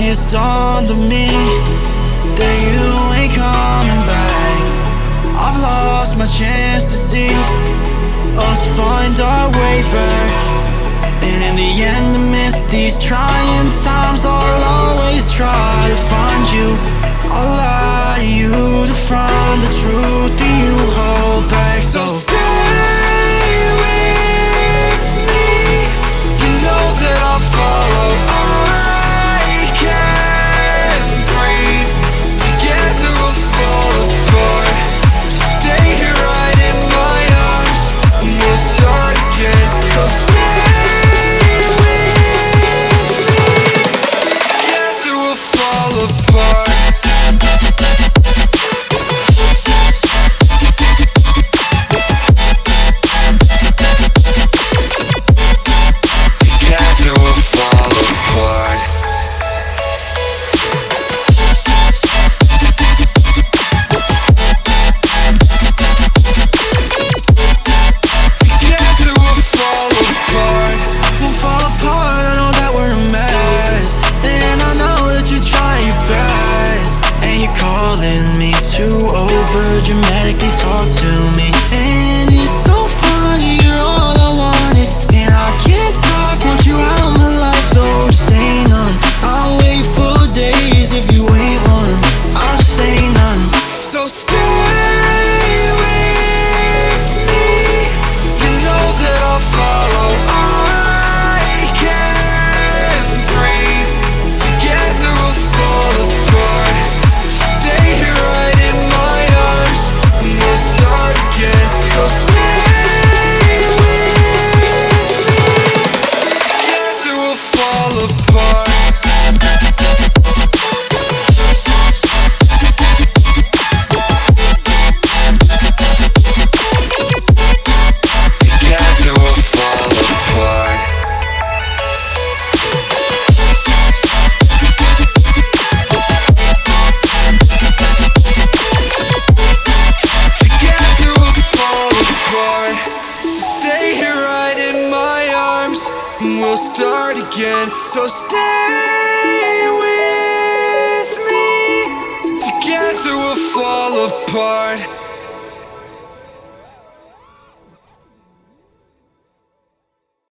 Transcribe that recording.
it's dawned on me that you ain't coming back. I've lost my chance to see us find our way back. And in the end, amidst these trying times, I'll always try to find you. I'll lie to you to find the truth that you hold back. So stay with me. You know that I'll follow. I can't breathe. Together we'll fall apart. Stay here right in my arms, and we'll start again. So stay with me. Together we'll fall apart. Dramatically talk to me, and it's so funny, you're all I wanted, and I can't talk, want you out of my life, so say none. I'll wait for days if you ain't one, I'll just say none. So stay with me, you know that I'll follow. I can't breathe, together we'll fall apart. Stay here right in my arms, we'll start again. So stay with me. Together we'll fall apart. Together we'll fall apart. Stay here right in my arms, and we'll start again. So stay with me. Together we'll fall apart.